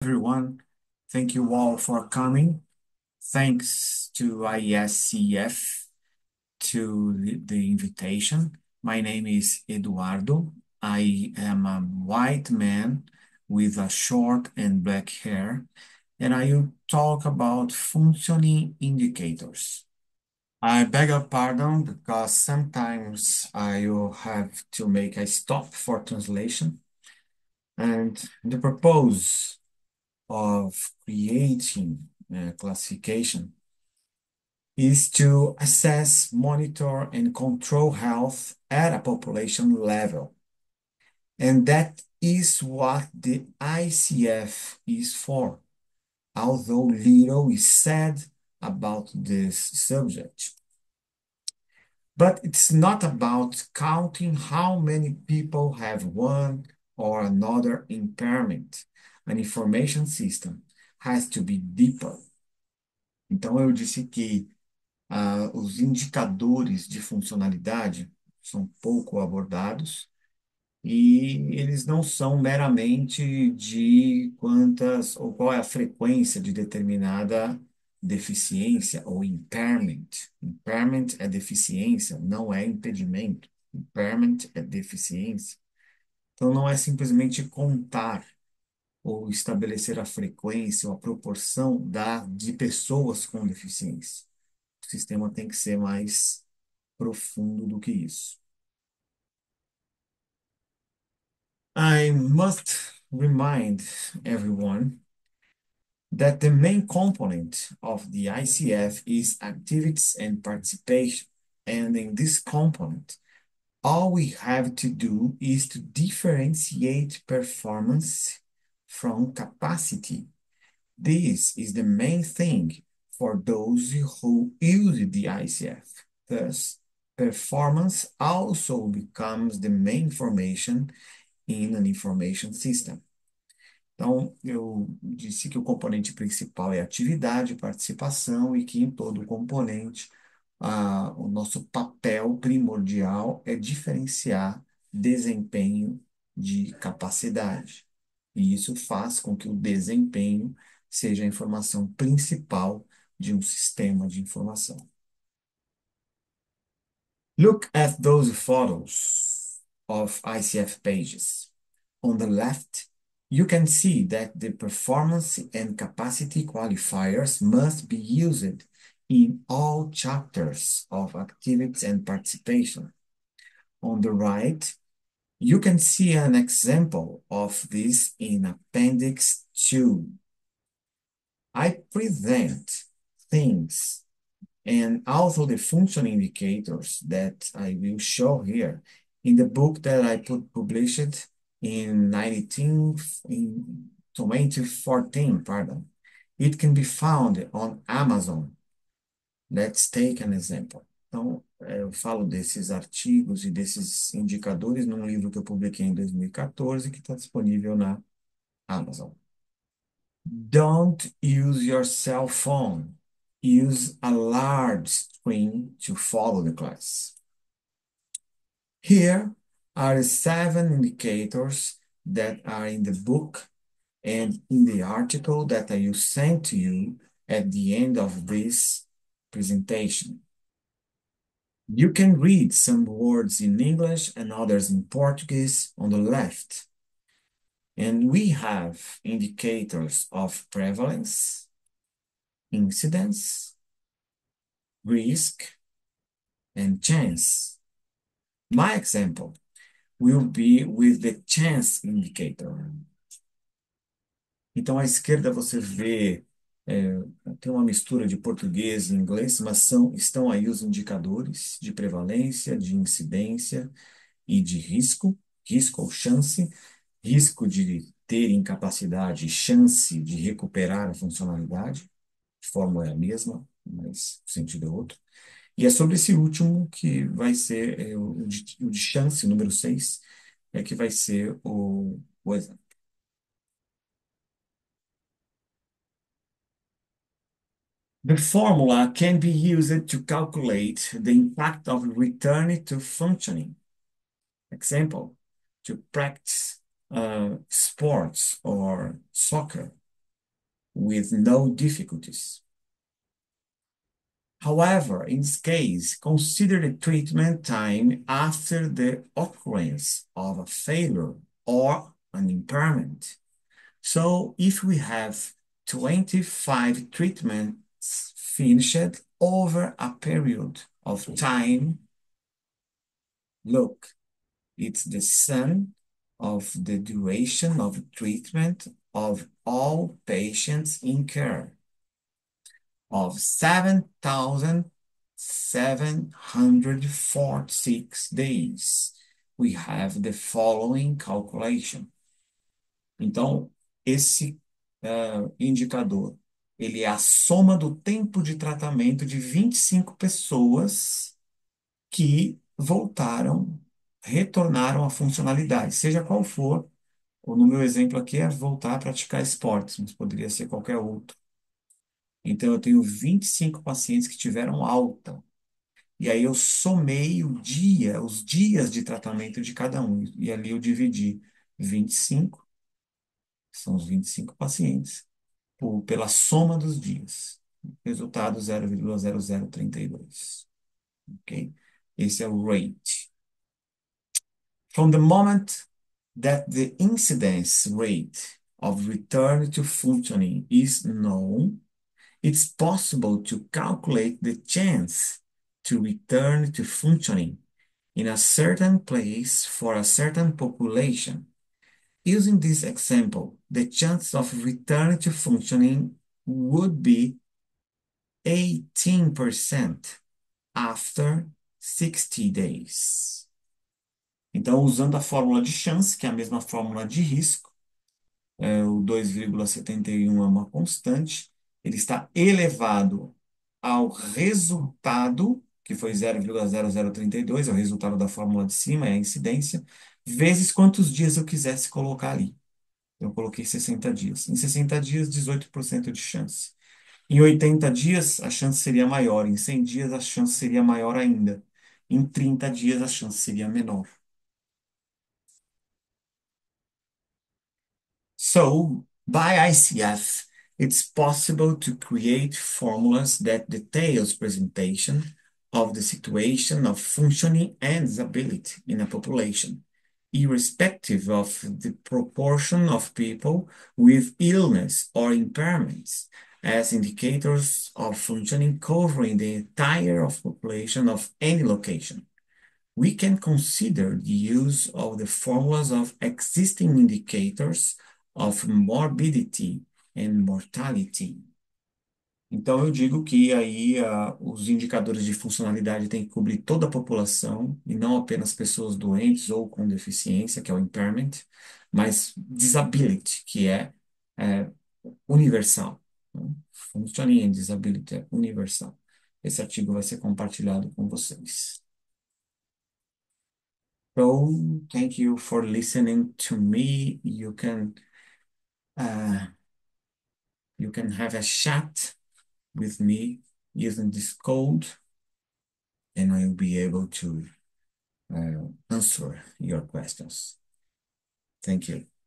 Everyone. Thank you all for coming. Thanks to ISCF to the invitation. My name is Eduardo. I am a white man with a short and black hair, and I will talk about functioning indicators. I beg your pardon because sometimes I will have to make a stop for translation. And the purpose of creating a classification is to assess, monitor, and control health at a population level. And that is what the ICF is for, although little is said about this subject. But it's not about counting how many people have one or another impairment. An information system has to be deeper. Então, eu disse que os indicadores de funcionalidade são pouco abordados e eles não são meramente de quantas ou qual é a frequência de determinada deficiência ou impairment. Impairment é deficiência, não é impedimento. Impairment é deficiência. Então, não é simplesmente contar ou estabelecer a frequência ou a proporção de pessoas com deficiência. O sistema tem que ser mais profundo do que isso. I must remind everyone that the main component of the ICF is activities and participation. And in this component, all we have to do is to differentiate performance from capacity. This is the main thing for those who use the ICF. Thus, performance also becomes the main information in an information system. Então, eu disse que o componente principal é atividade, participação e que em todo componente o nosso papel primordial é diferenciar desempenho de capacidade. E isso faz com que o desempenho seja a informação principal de um sistema de informação. Look at those photos of ICF pages. On the left, you can see that the performance and capacity qualifiers must be used in all chapters of activities and participation. On the right, you can see an example of this in Appendix 2. I present things and also the function indicators that I will show here in the book that I published in 2014, pardon. It can be found on Amazon. Let's take an example. Então, eu falo desses artigos e desses indicadores num livro que eu publiquei em 2014, que está disponível na Amazon. Don't use your cell phone. Use a large screen to follow the class. Here are 7 indicators that are in the book and in the article that I will send to you at the end of this presentation. You can read some words in English and others in Portuguese on the left. And we have indicators of prevalence, incidence, risk, and chance. My example will be with the chance indicator. Então, à esquerda você vê, tem uma mistura de português e inglês, mas estão aí os indicadores de prevalência, de incidência e de risco, risco ou chance, risco de ter incapacidade, chance de recuperar a funcionalidade, a fórmula é a mesma, mas o sentido é outro. E é sobre esse último que vai ser o de chance, número 6, que vai ser o exemplo. The formula can be used to calculate the impact of return to functioning. Example, to practice sports or soccer. with no difficulties. However, in this case, consider the treatment time after the occurrence of a failure or an impairment. So if we have 25 treatments finished over a period of time, look, it's the sum of the duration of treatment of all patients in care of 7,746 days. We have the following calculation. Então, esse indicador, ele é a soma do tempo de tratamento de 25 pessoas que voltaram, retornaram à funcionalidade, seja qual for. Ou no meu exemplo aqui é voltar a praticar esportes, mas poderia ser qualquer outro. Então, eu tenho 25 pacientes que tiveram alta. E aí eu somei os dias de tratamento de cada um. E ali eu dividi 25, são os 25 pacientes, pela soma dos dias. Resultado 0,0032. Ok? Esse é o rate. From the moment that the incidence rate of return to functioning is known, it's possible to calculate the chance to return to functioning in a certain place for a certain population. Using this example, the chance of return to functioning would be 18% after 60 days. Então, usando a fórmula de chance, que é a mesma fórmula de risco, o 2,71 é uma constante, ele está elevado ao resultado, que foi 0,0032, é o resultado da fórmula de cima, é a incidência, vezes quantos dias eu quisesse colocar ali. Eu coloquei 60 dias. Em 60 dias, 18% de chance. Em 80 dias, a chance seria maior. Em 100 dias, a chance seria maior ainda. Em 30 dias, a chance seria menor. So, by ICF, it's possible to create formulas that details presentation of the situation of functioning and disability in a population, irrespective of the proportion of people with illness or impairments, as indicators of functioning covering the entire of population of any location. We can consider the use of the formulas of existing indicators of morbidity and mortality. Então, eu digo que aí os indicadores de funcionalidade têm que cobrir toda a população e não apenas pessoas doentes ou com deficiência, que é o impairment, mas disability, que é universal. Né? Functioning and disability é universal. Esse artigo vai ser compartilhado com vocês. So, thank you for listening to me. Uh, you can have a chat with me using this code, and I'll be able to answer your questions. Thank you.